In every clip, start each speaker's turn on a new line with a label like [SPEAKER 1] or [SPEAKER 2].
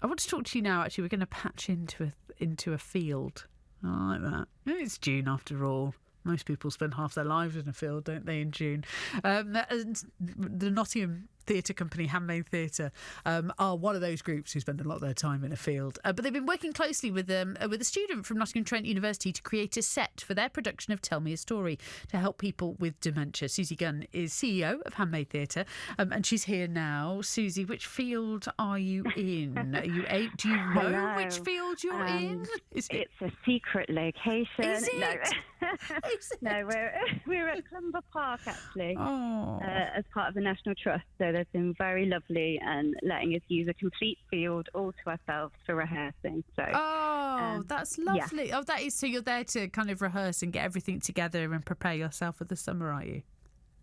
[SPEAKER 1] I want to talk to you now. Actually, we're going to patch into a field. I like that. It's June after all. Most people spend half their lives in a field, don't they, in June? The Nottingham theatre company, Handmade Theatre, are one of those groups who spend a lot of their time in a field. But they've been working closely with a student from Nottingham Trent University to create a set for their production of Tell Me a Story to help people with dementia. Susie Gunn is CEO of Handmade Theatre, and she's here now. Susie, which field are you in? Are you do you know
[SPEAKER 2] Hello.
[SPEAKER 1] which field you're in?
[SPEAKER 2] It's a secret location.
[SPEAKER 1] Is it?
[SPEAKER 2] No, we're at Clumber Park actually,
[SPEAKER 1] Oh.
[SPEAKER 2] as part of the National Trust. So they've been very lovely and letting us use a complete field all to ourselves for rehearsing. So
[SPEAKER 1] that's lovely. Yeah. Oh, that is. So you're there to kind of rehearse and get everything together and prepare yourself for the summer, are you?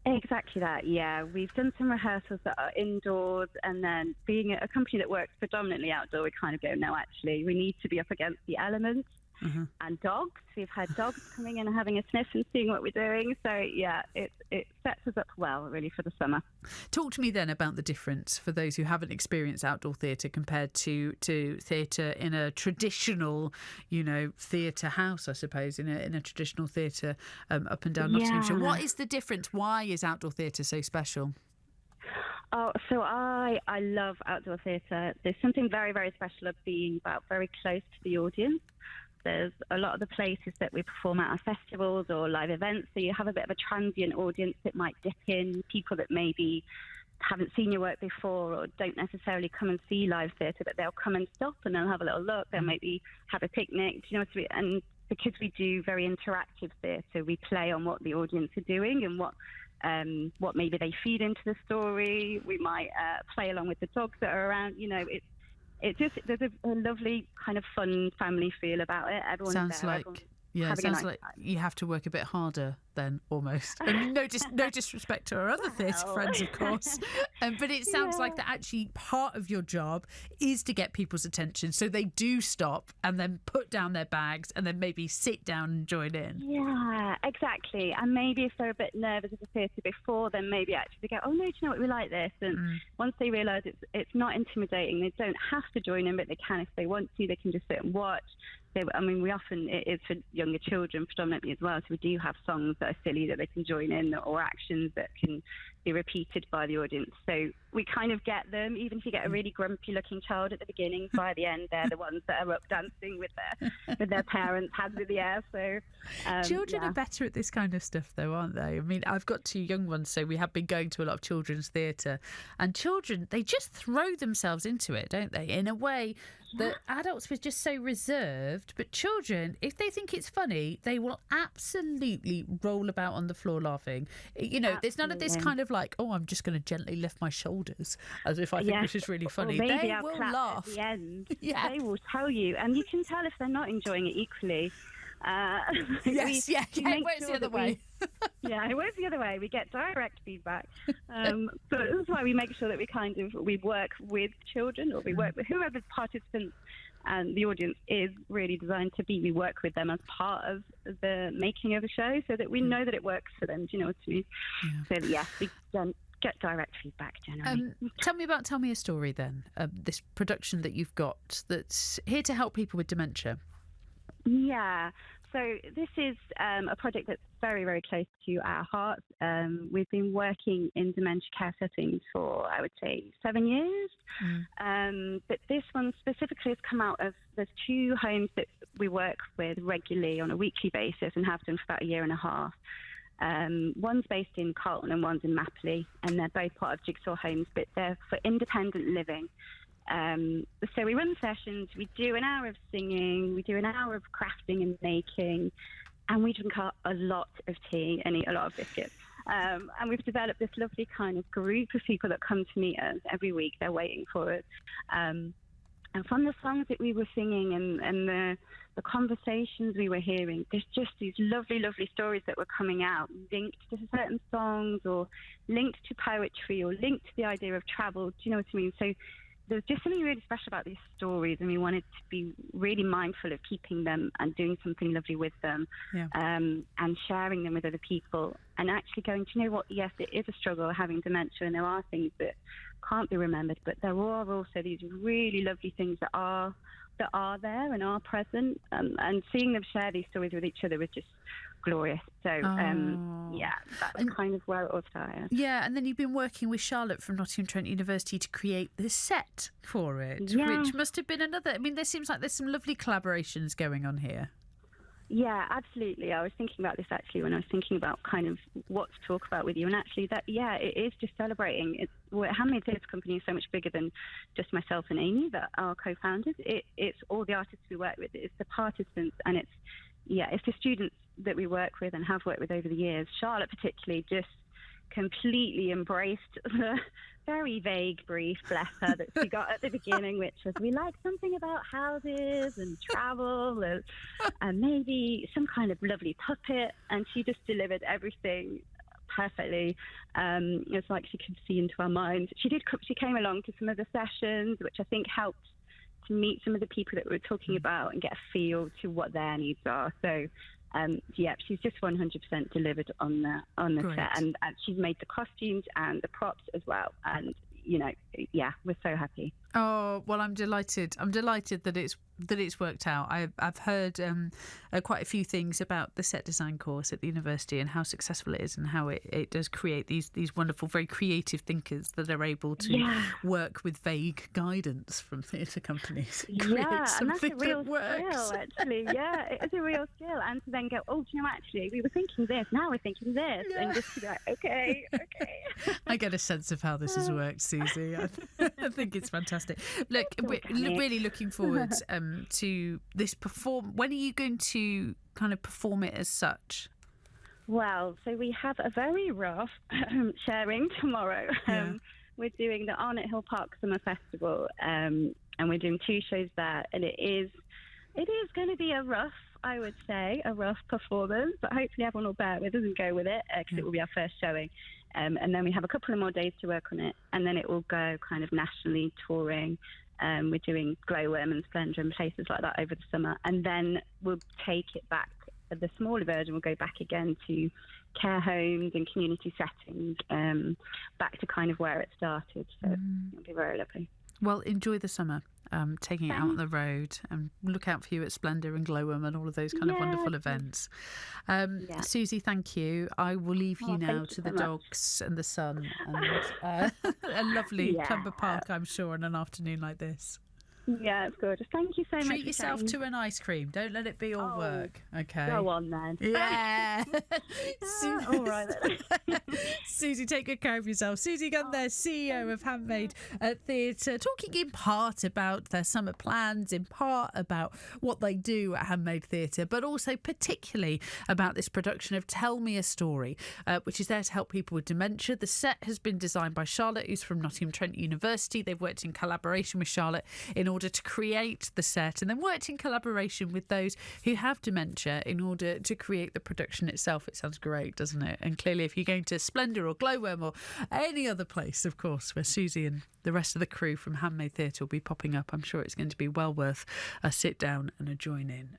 [SPEAKER 2] Exactly that, yeah. We've done some rehearsals that are indoors, and then being a company that works predominantly outdoor, we kind of go, no, actually, we need to be up against the elements.
[SPEAKER 1] Mm-hmm.
[SPEAKER 2] And dogs. We've had dogs coming in and having a sniff and seeing what we're doing. So, yeah, it sets us up well, really, for the summer.
[SPEAKER 1] Talk to me then about the difference for those who haven't experienced outdoor theatre compared to theatre in a traditional, theatre house, I suppose, in a traditional theatre up and down Nottinghamshire. What is the difference? Why is outdoor theatre so special?
[SPEAKER 2] Oh, so I love outdoor theatre. There's something very, very special of being very close to the audience. There's a lot of the places that we perform at our festivals or live events, so you have a bit of a transient audience that might dip in, people that maybe haven't seen your work before or don't necessarily come and see live theatre, but they'll come and stop and they'll have a little look, they'll maybe have a picnic, do you know what I mean? And because we do very interactive theatre, we play on what the audience are doing and what maybe they feed into the story. We might play along with the dogs that are around, there's a lovely kind of fun family feel about it. Everyone's
[SPEAKER 1] sounds
[SPEAKER 2] there,
[SPEAKER 1] like you have to work a bit harder then, almost. And no disrespect to our other theatre friends, of course, but it sounds like that actually part of your job is to get people's attention, so they do stop and then put down their bags and then maybe sit down and join in.
[SPEAKER 2] Yeah, exactly. And maybe if they're a bit nervous of the theatre before, then maybe actually they go, oh no, do you know what, we like this. And once they realise it's not intimidating, they don't have to join in, but they can if they want to. They can just sit and watch. We often, it is for younger children predominantly as well, so we do have songs that are silly that they can join in, or actions that can be repeated by the audience. So we kind of get them, even if you get a really grumpy looking child at the beginning, by the end they're the ones that are up dancing with their parents, hands in the air. So
[SPEAKER 1] children are better at this kind of stuff though, aren't they? I mean, I've got two young ones, so we have been going to a lot of children's theatre, and children, they just throw themselves into it, don't they, in a way that adults were just so reserved. But children, if they think it's funny, they will absolutely roll about on the floor laughing. There's none of this kind of like, oh, I'm just going to gently lift my shoulders as if I think this is really funny.
[SPEAKER 2] Or maybe
[SPEAKER 1] they
[SPEAKER 2] I'll
[SPEAKER 1] will
[SPEAKER 2] clap
[SPEAKER 1] laugh
[SPEAKER 2] at the end.
[SPEAKER 1] Yeah.
[SPEAKER 2] They will tell you, and you can tell if they're not enjoying it equally.
[SPEAKER 1] It works the other way.
[SPEAKER 2] It works the other way. We get direct feedback. So that's why we make sure that we work with children, or we work with whoever participants and the audience is really designed to be. We work with them as part of the making of the show so that we know that it works for them. Do you know what I mean? Yeah. So that, we don't get direct feedback generally.
[SPEAKER 1] Tell me a story then. This production that you've got that's here to help people with dementia.
[SPEAKER 2] Yeah. So this is a project that's very, very close to our hearts. We've been working in dementia care settings for, I would say, 7 years. But this one specifically has come out of, there's two homes that we work with regularly on a weekly basis and have done for about a year and a half. One's based in Carlton and one's in Mapley, and they're both part of Jigsaw Homes, but they're for independent living. So we run sessions, we do an hour of singing, we do an hour of crafting and making, and we drink a lot of tea and eat a lot of biscuits. And we've developed this lovely kind of group of people that come to meet us every week. They're waiting for us. And from the songs that we were singing and the conversations we were hearing, there's just these lovely, lovely stories that were coming out, linked to certain songs or linked to poetry or linked to the idea of travel. Do you know what I mean? So there's just something really special about these stories, and we wanted to be really mindful of keeping them and doing something lovely with them, and sharing them with other people, and actually going, do you know what, yes, it is a struggle having dementia, and there are things that can't be remembered, but there are also these really lovely things that are there and are present, and seeing them share these stories with each other was just glorious. So that's kind of where it all started.
[SPEAKER 1] Yeah, and then you've been working with Charlotte from Nottingham Trent University to create the set for it, which must have been another. I mean, there seems like there's some lovely collaborations going on here.
[SPEAKER 2] Yeah, absolutely. I was thinking about this actually when I was thinking about kind of what to talk about with you, and actually it is just celebrating. Handmade Theatre Company is so much bigger than just myself and Amy that are co-founders. It's all the artists we work with. It's the participants, and it's the students that we work with and have worked with over the years. Charlotte particularly just completely embraced the very vague brief, bless her, that she got at the beginning, which was, we like something about houses and travel and maybe some kind of lovely puppet, and she just delivered everything perfectly. It's like she could see into our minds. She came along to some of the sessions, which I think helped to meet some of the people that we were talking about and get a feel to what their needs are. So she's just 100% delivered on the set, and she's made the costumes and the props as well. And we're so happy.
[SPEAKER 1] Oh, well, I'm delighted. I'm delighted that it's worked out. I've heard quite a few things about the set design course at the university and how successful it is, and how it does create these wonderful, very creative thinkers that are able to work with vague guidance from theatre companies.
[SPEAKER 2] And that's a real skill, actually. Yeah, it is a real skill. And to then go, actually, we were thinking this, now we're thinking this, and just be like, okay.
[SPEAKER 1] I get a sense of how this has worked, Susie. I think it's fantastic. Look, we're really looking forward to this when are you going to kind of perform it as such?
[SPEAKER 2] Well, so we have a very rough sharing tomorrow. We're doing the Arnott Hill Park Summer Festival, and we're doing 2 shows there, and it is going to be a rough performance, but hopefully everyone will bear with us and go with it, because it will be our first showing. And then we have a couple of more days to work on it, and then it will go kind of nationally touring. We're doing Glowworm and Splendour and places like that over the summer, and then we'll take it back. The smaller version will go back again to care homes and community settings, back to kind of where it started. So it'll be very lovely.
[SPEAKER 1] Well, enjoy the summer. Taking it out on the road, and look out for you at Splendour and Glowworm and all of those kind of wonderful events. Susie, thank you. I will leave you now to the dogs and the sun and a lovely Clumber Park, I'm sure, on an afternoon like this.
[SPEAKER 2] Yeah, it's gorgeous. Thank you so much.
[SPEAKER 1] Treat yourself to an ice cream. Don't let it be all work. Okay.
[SPEAKER 2] Go on then.
[SPEAKER 1] Yeah.
[SPEAKER 2] All right then.
[SPEAKER 1] Susie, take good care of yourself. Susie Gunn there, CEO of Handmade Theatre, talking in part about their summer plans, in part about what they do at Handmade Theatre, but also particularly about this production of Tell Me a Story, which is there to help people with dementia. The set has been designed by Charlotte, who's from Nottingham Trent University. They've worked in collaboration with Charlotte in order to create the set, and then worked in collaboration with those who have dementia in order to create the production itself. It sounds great, doesn't it? And clearly, if you're going to Splendour or Glowworm or any other place, of course, where Susie and the rest of the crew from Handmade Theatre will be popping up, I'm sure it's going to be well worth a sit down and a join in.